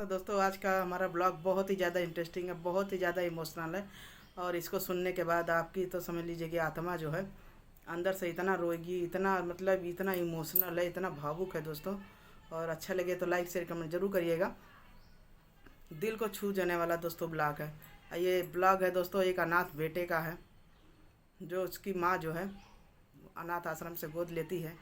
तो दोस्तों आज का हमारा ब्लॉग बहुत ही ज़्यादा इंटरेस्टिंग है, बहुत ही ज़्यादा इमोशनल है। और इसको सुनने के बाद आपकी तो समझ लीजिए कि आत्मा जो है अंदर से इतना रोएगी, इतना मतलब इतना इमोशनल है, इतना भावुक है दोस्तों। और अच्छा लगे तो लाइक शेयर कमेंट जरूर करिएगा। दिल को छू जाने वाला दोस्तों ब्लॉग है। ये ब्लॉग है दोस्तों एक अनाथ बेटे का है, जो उसकी माँ जो है अनाथ आश्रम से गोद लेती है।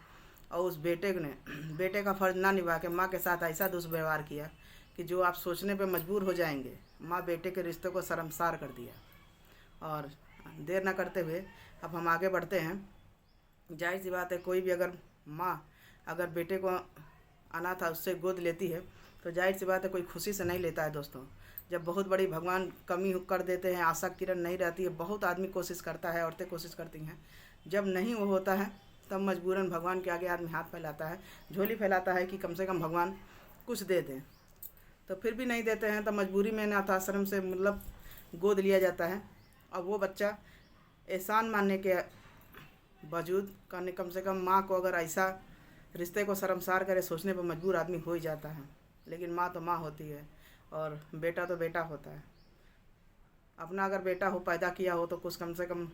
और उस बेटे ने बेटे का फ़र्ज़ ना निभा के माँ के साथ ऐसा दुष्व्यवहार किया कि जो आप सोचने पे मजबूर हो जाएंगे। माँ बेटे के रिश्ते को शर्मसार कर दिया। और देर ना करते हुए अब हम आगे बढ़ते हैं। जाहिर सी बात है, कोई भी अगर माँ अगर बेटे को अनाथ उससे गोद लेती है तो जाहिर सी बात है कोई खुशी से नहीं लेता है दोस्तों। जब बहुत बड़ी भगवान कमी कर देते हैं, आशा किरण नहीं रहती है, बहुत आदमी कोशिश करता है, औरतें कोशिश करती हैं, जब नहीं वो होता है तब मजबूरन भगवान के आगे आदमी हाथ फैलाता है, झोली फैलाता है कि कम से कम भगवान कुछ दे दें। तो फिर भी नहीं देते हैं तो मजबूरी में अनाथ आश्रम से मतलब गोद लिया जाता है। और वो बच्चा एहसान मानने के बावजूद करने कम से कम माँ को अगर ऐसा रिश्ते को शर्मसार करे, सोचने पर मजबूर आदमी हो ही जाता है। लेकिन माँ तो माँ होती है और बेटा तो बेटा होता है। अपना अगर बेटा हो, पैदा किया हो, तो कुछ कम से कम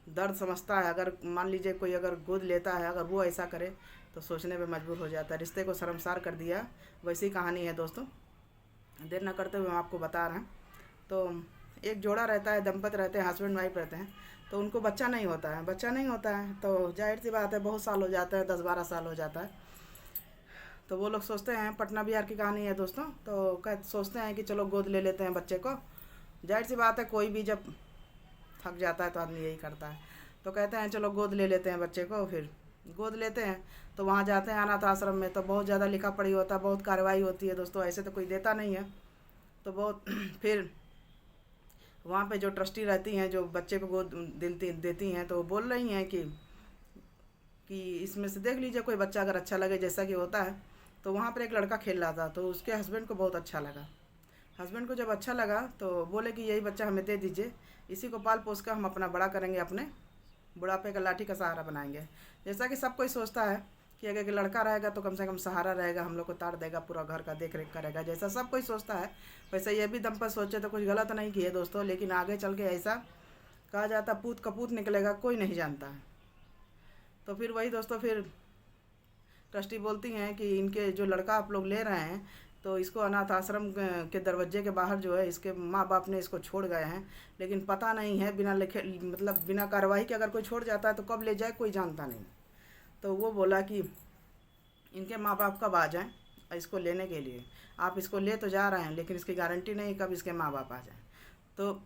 दर्द समझता है। अगर मान लीजिए कोई अगर गोद लेता है, अगर वो ऐसा करे तो सोचने पे मजबूर हो जाता है। रिश्ते को शर्मसार कर दिया, वैसी कहानी है दोस्तों। देर न करते हुए हम आपको बता रहे हैं। तो एक जोड़ा रहता है, दंपत रहते हैं, हस्बैंड वाइफ रहते हैं। तो उनको बच्चा नहीं होता है, बच्चा नहीं होता है तो जाहिर सी बात है बहुत साल हो जाता है, 10-12 साल हो जाता है। तो वो लोग सोचते हैं, पटना बिहार की कहानी है दोस्तों, तो सोचते हैं कि चलो गोद ले लेते हैं बच्चे को। जाहिर सी बात है कोई भी जब थक जाता है तो आदमी यही करता है। तो कहते हैं चलो गोद ले लेते हैं बच्चे को। फिर गोद लेते हैं तो वहाँ जाते हैं अनाथ आश्रम में, तो बहुत ज़्यादा लिखा पढ़ी होता है, बहुत कार्रवाई होती है दोस्तों। ऐसे तो कोई देता नहीं है तो बहुत फिर वहाँ पे जो ट्रस्टी रहती हैं, जो बच्चे को गोद देती हैं, तो वो बोल रही हैं कि इसमें से देख लीजिए कोई बच्चा अगर अच्छा लगे, जैसा कि होता है। तो वहाँ पर एक लड़का खेल रहा था, तो उसके हस्बैंड को बहुत अच्छा लगा। हस्बैंड को जब अच्छा लगा तो बोले कि यही बच्चा हमें दे दीजिए, इसी को पाल पोस कर हम अपना बड़ा करेंगे, अपने बुढ़ापे का लाठी का सहारा बनाएंगे। जैसा कि सब कोई सोचता है कि अगर लड़का रहेगा तो कम से कम सहारा रहेगा, हम लोग को तार देगा, पूरा घर का देख रेख करेगा, जैसा सब कोई सोचता है वैसे ये भी दंपत सोचे तो कुछ गलत नहीं किए दोस्तों। लेकिन आगे चल के ऐसा कहा जाता पूत कपूत निकलेगा, कोई नहीं जानता है। तो फिर वही दोस्तों, फिर ट्रस्टी बोलती हैं कि इनके जो लड़का आप लोग ले रहे हैं तो इसको अनाथ आश्रम के दरवाजे के बाहर जो है इसके माँ बाप ने इसको छोड़ गए हैं। लेकिन पता नहीं है, बिना लिखे मतलब बिना कार्रवाई के अगर कोई छोड़ जाता है तो कब ले जाए कोई जानता नहीं। तो वो बोला कि इनके माँ बाप कब आ जाएं इसको लेने के लिए। आप इसको ले तो जा रहे हैं लेकिन इसकी गारंटी नहीं कब इसके माँ बाप आ जाएं। तो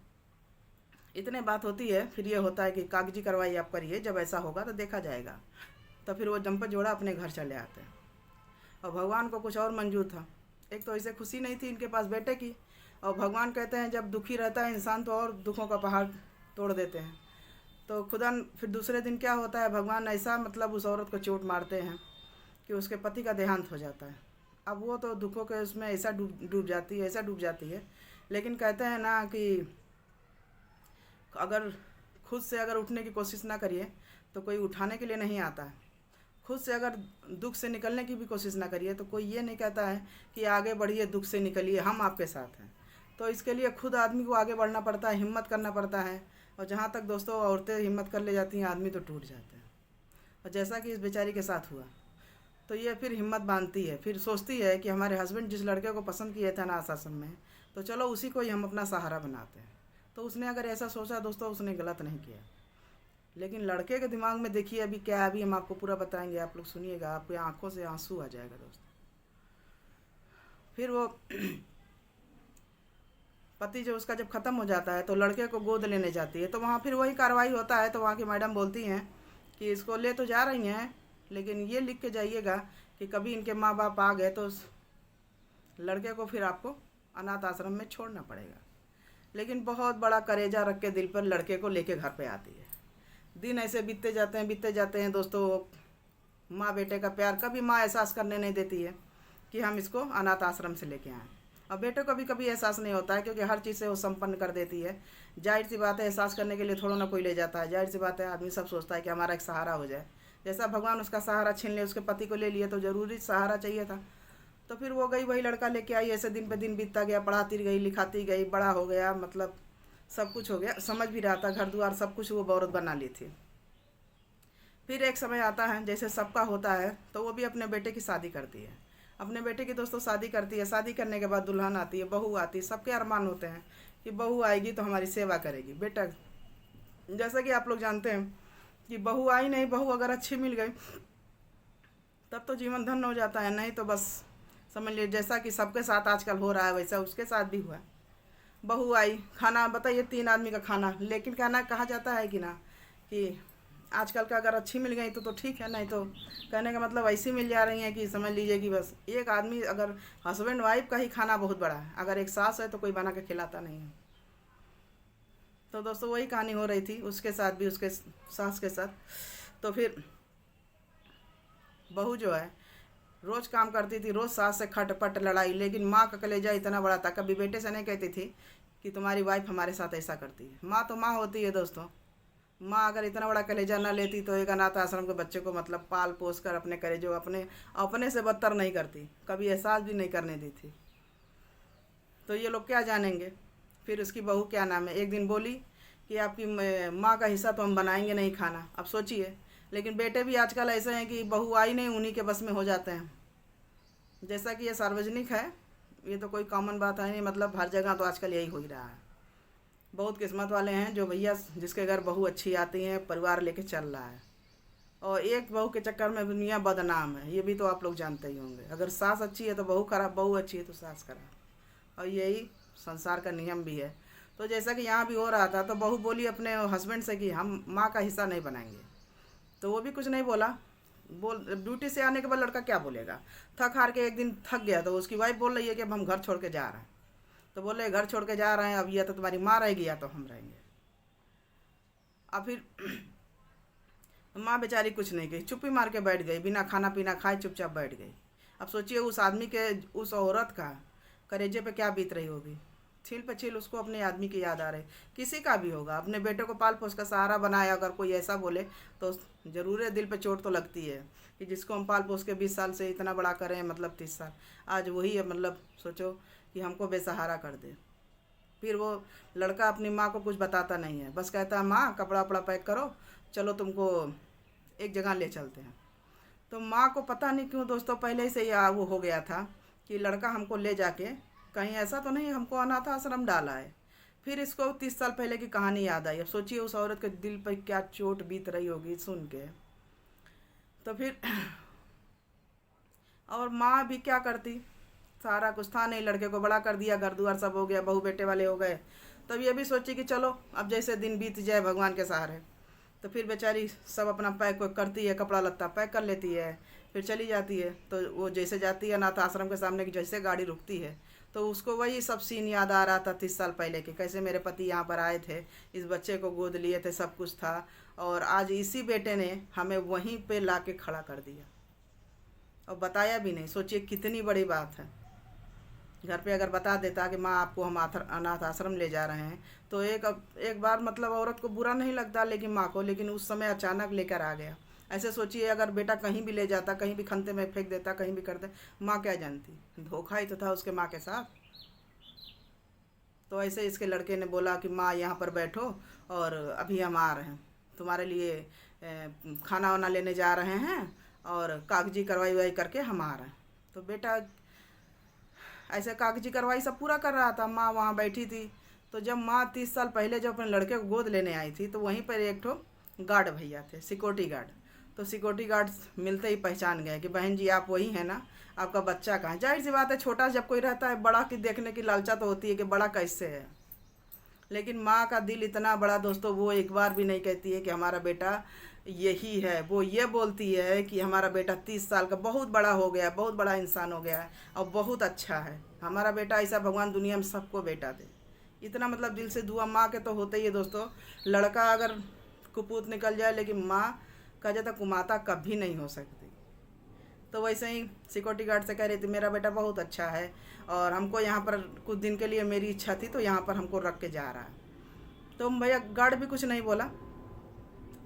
इतने बात होती है। फिर ये होता है कि कागजी कार्रवाई आप करिए, जब ऐसा होगा तो देखा जाएगा। तो फिर वो दंपत जोड़ा अपने घर चले आते हैं। और भगवान को कुछ और मंजूर था। एक तो इसे खुशी नहीं थी इनके पास बेटे की, और भगवान कहते हैं जब दुखी रहता है इंसान तो और दुखों का पहाड़ तोड़ देते हैं। तो खुदा फिर दूसरे दिन क्या होता है, भगवान ऐसा मतलब उस औरत को चोट मारते हैं कि उसके पति का देहांत हो जाता है। अब वो तो दुखों के उसमें ऐसा डूब जाती है, ऐसा डूब जाती है। लेकिन कहते हैं ना कि अगर खुद से अगर उठने की कोशिश ना करिए तो कोई उठाने के लिए नहीं आता है। खुद से अगर दुख से निकलने की भी कोशिश ना करिए तो कोई ये नहीं कहता है कि आगे बढ़िए, दुख से निकलिए, हम आपके साथ हैं। तो इसके लिए खुद आदमी को आगे बढ़ना पड़ता है, हिम्मत करना पड़ता है। और जहाँ तक दोस्तों औरतें हिम्मत कर ले जाती हैं, आदमी तो टूट जाते हैं। और जैसा कि इस बेचारी के साथ हुआ, तो ये फिर हिम्मत बांधती है, फिर सोचती है कि हमारे हस्बैंड जिस लड़के को पसंद किए थे अनाथ आश्रम में, तो चलो उसी को ही हम अपना सहारा बनाते हैं। तो उसने अगर ऐसा सोचा दोस्तों, उसने गलत नहीं किया। लेकिन लड़के के दिमाग में देखिए अभी क्या है, अभी हम आपको पूरा बताएंगे, आप लोग सुनिएगा, आपकी आंखों से आंसू आ जाएगा दोस्तों। फिर वो पति जो उसका जब ख़त्म हो जाता है तो लड़के को गोद लेने जाती है, तो वहाँ फिर वही कार्रवाई होता है। तो वहाँ की मैडम बोलती हैं कि इसको ले तो जा रही हैं, लेकिन ये लिख के जाइएगा कि कभी इनके माँ बाप आ गए तो उस लड़के को फिर आपको अनाथ आश्रम में छोड़ना पड़ेगा। लेकिन बहुत बड़ा करेजा रख के दिल पर लड़के को लेके घर पे आती है। दिन ऐसे बीतते जाते हैं दोस्तों। माँ बेटे का प्यार कभी माँ एहसास करने नहीं देती है कि हम इसको अनाथ आश्रम से लेके आएँ। और बेटे को भी कभी एहसास नहीं होता है, क्योंकि हर चीज़ से वो संपन्न कर देती है। जाहिर सी बात है एहसास करने के लिए थोड़ा ना कोई ले जाता है। जाहिर सी बात है आदमी सब सोचता है कि हमारा एक सहारा हो जाए। जैसा भगवान उसका सहारा छीन ले, उसके पति को ले लिए तो ज़रूरी सहारा चाहिए था। तो फिर वो गई, वही लड़का लेके आई। ऐसे दिन पे दिन बीतता गया, पढ़ाती गई, लिखाती गई, बड़ा हो गया, मतलब सब कुछ हो गया, समझ भी रहा था, घर द्वार सब कुछ वो औरत बना ली थी। फिर एक समय आता है जैसे सबका होता है, तो वो भी अपने बेटे की शादी करती है। अपने बेटे की दोस्तों शादी करती है। शादी करने के बाद दुल्हन आती है, बहू आती है। सबके अरमान होते हैं कि बहू आएगी तो हमारी सेवा करेगी। बेटा, जैसा कि आप लोग जानते हैं कि बहू आई नहीं, बहू अगर अच्छी मिल गई तब तो जीवन धन्य हो जाता है, नहीं तो बस समझ लीजिए जैसा कि सबके साथ आजकल हो रहा है वैसा उसके साथ भी हुआ। बहू आई, खाना बताइए 3 आदमी का खाना, लेकिन कहना कहा जाता है कि ना कि आजकल का अगर अच्छी मिल गई तो ठीक है, नहीं तो कहने का मतलब ऐसी मिल जा रही हैं कि समझ लीजिए कि बस एक आदमी, अगर हस्बैंड वाइफ का ही खाना बहुत बड़ा है, अगर एक सास है तो कोई बना के खिलाता नहीं है। तो दोस्तों वही कहानी हो रही थी उसके साथ भी, उसके सास के साथ। तो फिर बहू जो है रोज़ काम करती थी, रोज़ सास से खटपट लड़ाई, लेकिन माँ का कलेजा इतना बड़ा था, कभी बेटे से नहीं कहती थी कि तुम्हारी वाइफ हमारे साथ ऐसा करती है। माँ तो माँ होती है दोस्तों। माँ अगर इतना बड़ा कलेजा ना लेती तो एक अनाथ आश्रम के बच्चे को मतलब पाल पोस कर अपने कलेजो अपने अपने से बदतर नहीं करती, कभी एहसास भी नहीं करने दी थी। तो ये लोग क्या जानेंगे। फिर उसकी बहू क्या नाम है, एक दिन बोली कि आपकी माँ का हिस्सा तो हम बनाएंगे नहीं खाना। अब सोचिए, लेकिन बेटे भी आजकल ऐसे हैं कि बहू आई नहीं उन्हीं के बस में हो जाते हैं। जैसा कि ये सार्वजनिक है, ये तो कोई कॉमन बात है नहीं, मतलब हर जगह तो आजकल यही हो ही रहा है। बहुत किस्मत वाले हैं जो भैया जिसके घर बहू अच्छी आती हैं, परिवार लेके चल रहा है। और एक बहू के चक्कर में दुनिया बदनाम है, ये भी तो आप लोग जानते ही होंगे। अगर सास अच्छी है तो बहू खराब, बहू अच्छी है तो सास खराब, और यही संसार का नियम भी है। तो जैसा कि यहाँ भी हो रहा था, तो बहू बोली अपने हस्बैंड से कि हम माँ का हिस्सा नहीं बनाएंगे। तो वो भी कुछ नहीं बोला। बोल ड्यूटी से आने के बाद लड़का क्या बोलेगा, थक हार के एक दिन थक गया, तो उसकी वाइफ बोल रही है कि अब हम घर छोड़ के जा रहे हैं। तो बोले घर छोड़ के जा रहे हैं, अब या तो तुम्हारी माँ रहेगी या तो हम रहेंगे। अब फिर माँ बेचारी कुछ नहीं गई, चुप्पी मार के बैठ गई, बिना खाना पीना खाए चुपचाप बैठ गई। अब सोचिए उस आदमी के, उस औरत का कलेजे पे क्या बीत रही होगी। छील पे छील उसको अपने आदमी की याद आ रही। किसी का भी होगा, अपने बेटे को पाल पोस का सहारा बनाया, अगर कोई ऐसा बोले तो ज़रूर है, दिल पे चोट तो लगती है कि जिसको हम पाल पोस के 20 साल से इतना बड़ा करें, मतलब 30 साल, आज वही है, मतलब सोचो कि हमको बेसहारा कर दे। फिर वो लड़का अपनी माँ को कुछ बताता नहीं है, बस कहता है माँ कपड़ा वपड़ा पैक करो, चलो तुमको एक जगह ले चलते हैं। तो माँ को पता नहीं क्यों दोस्तों पहले से ही वो हो गया था कि लड़का हमको ले जाके कहीं ऐसा तो नहीं हमको अनाथ आश्रम डाला है। फिर इसको 30 साल पहले की कहानी याद आई। अब सोचिए उस औरत के दिल पर क्या चोट बीत रही होगी सुन के। तो फिर और माँ भी क्या करती, सारा कुछ था नहीं, लड़के को बड़ा कर दिया, घर द्वार सब हो गया, बहू बेटे वाले हो गए। तब ये भी सोची कि चलो अब जैसे दिन बीत जाए भगवान के सहारे। तो फिर बेचारी सब अपना पैक करती है, कपड़ा लत्ता पैक कर लेती है, फिर चली जाती है। तो वो जैसे जाती है अनाथ आश्रम के सामने की जैसे गाड़ी रुकती है, तो उसको वही सब सीन याद आ रहा था 30 साल पहले के, कैसे मेरे पति यहाँ पर आए थे, इस बच्चे को गोद लिए थे, सब कुछ था, और आज इसी बेटे ने हमें वहीं पे ला के खड़ा कर दिया और बताया भी नहीं। सोचिए कितनी बड़ी बात है। घर पे अगर बता देता कि माँ आपको हम अनाथ आश्रम ले जा रहे हैं, तो एक बार मतलब औरत को बुरा नहीं लगता, लेकिन माँ को, लेकिन उस समय अचानक लेकर आ गया। ऐसे सोचिए अगर बेटा कहीं भी ले जाता, कहीं भी खंते में फेंक देता, कहीं भी करते, माँ क्या जानती, धोखा ही तो था उसके माँ के साथ। तो ऐसे इसके लड़के ने बोला कि माँ यहाँ पर बैठो और अभी हम आ रहे हैं, तुम्हारे लिए खाना वाना लेने जा रहे हैं और कागजी कार्रवाई वाई करके हम आ रहे हैं। तो बेटा ऐसे कागजी कार्रवाई सब पूरा कर रहा था, माँ वहाँ बैठी थी। तो जब माँ 30 साल पहले जब अपने लड़के को गोद लेने आई थी, तो वहीं पर एक ठो गार्ड भैया थे, सिक्योरिटी गार्ड। तो सिक्योरिटी गार्ड मिलते ही पहचान गए कि बहन जी आप वही हैं ना, आपका बच्चा कहाँ है। जाहिर सी बात है, छोटा जब कोई रहता है, बड़ा की देखने की लालसा तो होती है कि बड़ा कैसे है। लेकिन माँ का दिल इतना बड़ा दोस्तों, वो एक बार भी नहीं कहती है कि हमारा बेटा यही है। वो ये बोलती है कि हमारा बेटा 30 साल का बहुत बड़ा हो गया, बहुत बड़ा इंसान हो गया है और बहुत अच्छा है। हमारा बेटा ऐसा भगवान दुनिया में सबको बेटा दे, इतना मतलब दिल से दुआ माँ के तो होते ही है दोस्तों। लड़का अगर कुपूत निकल जाए, लेकिन माँ का जैसा कुमाता कभी नहीं हो सकती। तो वैसे ही सिक्योरिटी गार्ड से कह रही थी मेरा बेटा बहुत अच्छा है और हमको यहाँ पर कुछ दिन के लिए मेरी इच्छा थी, तो यहाँ पर हमको रख के जा रहा है। तो भैया गार्ड भी कुछ नहीं बोला।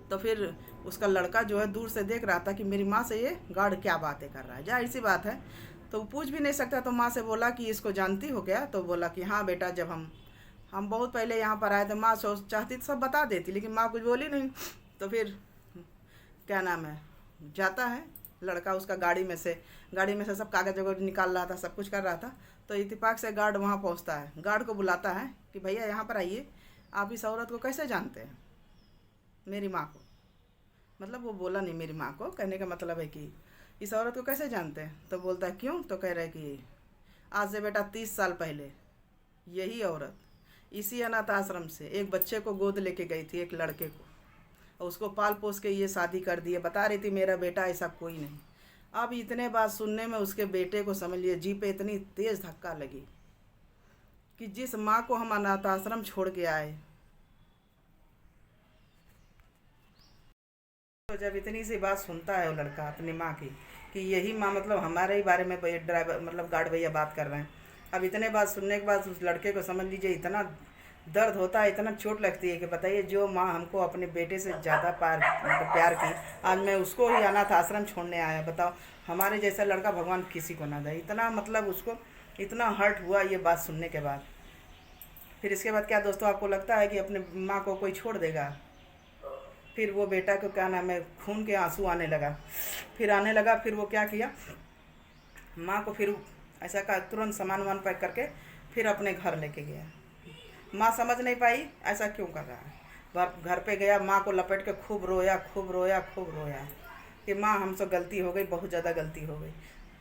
तो फिर उसका लड़का जो है दूर से देख रहा था कि मेरी माँ से ये गार्ड क्या बातें कर रहा है, जाहिर सी बात है। तो वो पूछ भी नहीं सकता। तो माँ से बोला कि इसको जानती हो क्या? तो बोला कि हाँ बेटा, जब हम बहुत पहले यहाँ पर आए थे, माँ सोच चाहती तो सब बता देती, लेकिन माँ कुछ बोली नहीं। तो फिर क्या नाम है, जाता है लड़का उसका गाड़ी में से सब कागज वगैरह निकाल रहा था, सब कुछ कर रहा था। तो इत्तेफाक से गार्ड वहाँ पहुँचता है, गार्ड को बुलाता है कि भैया यहाँ पर आइए, आप इस औरत को कैसे जानते हैं? मेरी माँ को, मतलब वो बोला नहीं मेरी माँ को, कहने का मतलब है कि इस औरत को कैसे जानते हैं? तो बोलता है क्यों? तो कह रहे कि आज से बेटा 30 साल पहले यही औरत इसी अनाथ आश्रम से एक बच्चे को गोद लेके गई थी, एक लड़के को, और उसको पाल पोस के ये शादी कर दी है। बता रही थी मेरा बेटा ऐसा कोई नहीं। अब इतने बात सुनने में उसके बेटे को समझ लिए जी पे इतनी तेज धक्का लगी कि जिस माँ को हम अनाथ आश्रम छोड़ के आए, तो जब इतनी सी बात सुनता है वो लड़का अपनी माँ की कि यही माँ, मतलब हमारे ही बारे में ड्राइवर मतलब गार्ड भैया बात कर रहे हैं। अब इतने बात सुनने के बाद उस लड़के को समझ लीजिए इतना दर्द होता है, इतना चोट लगती है कि बताइए, जो माँ हमको अपने बेटे से ज़्यादा मतलब प्यार की, आज मैं उसको ही अनाथ आश्रम छोड़ने आया। बताओ, हमारे जैसा लड़का भगवान किसी को ना दे। इतना मतलब उसको इतना हर्ट हुआ ये बात सुनने के बाद। फिर इसके बाद क्या दोस्तों, आपको लगता है कि अपने माँ को कोई छोड़ देगा? फिर वो बेटा को क्या नाम है, खून के आंसू आने लगा, फिर वो क्या किया, माँ को फिर ऐसा का तुरंत सामान वामान पैक करके फिर अपने घर लेके गया। माँ समझ नहीं पाई ऐसा क्यों कर रहा है। घर पे गया, माँ को लपेट के खूब रोया कि माँ हमसे गलती हो गई, बहुत ज़्यादा गलती हो गई,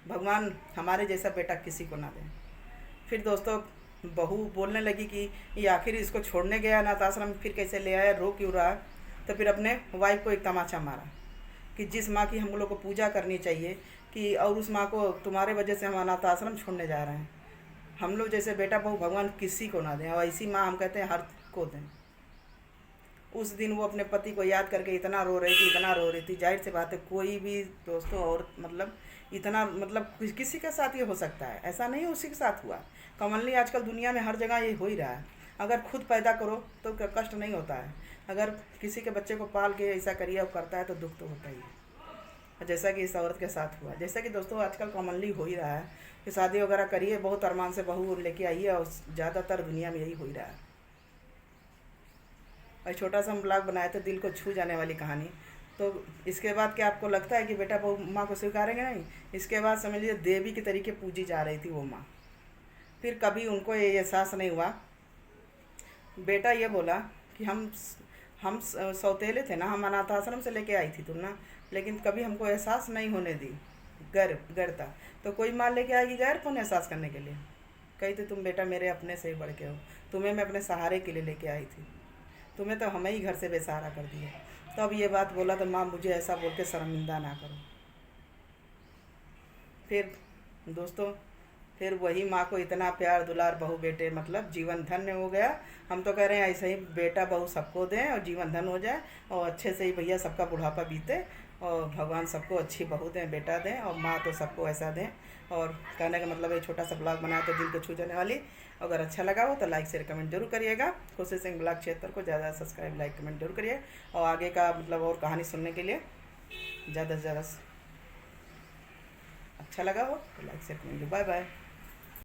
भगवान हमारे जैसा बेटा किसी को ना दे। फिर दोस्तों बहू बोलने लगी कि ये आखिर इसको छोड़ने गया अनाथ आश्रम, फिर कैसे ले आया, रो क्यों रहा? तो फिर अपने वाइफ को एक तमाचा मारा कि जिस माँ की हम लोग को पूजा करनी चाहिए कि, और उस माँ को तुम्हारे वजह से हम अनाथ आश्रम छोड़ने जा रहे हैं। हम लोग जैसे बेटा बहू भगवान किसी को ना दें, और ऐसी माँ हम कहते हैं हर को दें। उस दिन वो अपने पति को याद करके इतना रो रही थी। जाहिर सी बात है, कोई भी दोस्तों और मतलब इतना मतलब किसी के साथ ये हो सकता है, ऐसा नहीं उसी के साथ हुआ। कॉमनली आजकल दुनिया में हर जगह ये हो ही रहा है। अगर खुद पैदा करो तो कष्ट नहीं होता है, अगर किसी के बच्चे को पाल के ऐसा करिए और करता है तो दुख तो होता ही है, जैसा कि इस औरत के साथ हुआ। जैसा कि दोस्तों आजकल कॉमनली हो ही रहा है कि शादी वगैरह करिए, बहुत अरमान से बहू लेके आइए, और ज़्यादातर दुनिया में यही हो ही रहा है। और छोटा सा हम ब्लॉग बनाए थे, दिल को छू जाने वाली कहानी। तो इसके बाद क्या आपको लगता है कि बेटा बहू माँ को स्वीकारेंगे? नहीं। इसके बाद समझ लीजिए देवी के तरीके पूजी जा रही थी वो माँ। फिर कभी उनको ये एहसास नहीं हुआ। बेटा ये बोला कि हम सौतेले थे ना, हम अनाथ आश्रम से लेके आई थी तुम ना, लेकिन कभी हमको एहसास नहीं होने दी गैरता। तो कोई माँ लेके आएगी गैर कौन एहसास करने के लिए? कही थी तुम बेटा मेरे अपने से ही बढ़ के हो, तुम्हें मैं अपने सहारे के लिए लेके आई थी, तुम्हें तो हमें ही घर से बेसहारा कर दिया। तो अब ये बात बोला तो माँ मुझे ऐसा बोल के शर्मिंदा ना करो। फिर दोस्तों फिर वही माँ को इतना प्यार दुलार बहू बेटे, मतलब जीवन धन्य हो गया। हम तो कह रहे हैं ऐसे ही बेटा बहू सबको दें और जीवन धन्य हो जाए, और अच्छे से ही भैया सबका बुढ़ापा बीते, और भगवान सबको अच्छी बहू दें, बेटा दें, और माँ तो सबको ऐसा दें। और कहने का मतलब ये छोटा सा ब्लॉग बनाया तो दिल को छू जाने वाली। अगर अच्छा लगा हो तो लाइक शेयर कमेंट जरूर करिएगा। खुशी सिंह ब्लॉग क्षेत्र को ज़्यादा सब्सक्राइब लाइक कमेंट जरूर करिए, और आगे का मतलब और कहानी सुनने के लिए ज़्यादा से ज़्यादा अच्छा लगा हो तो like share comment. Bye bye.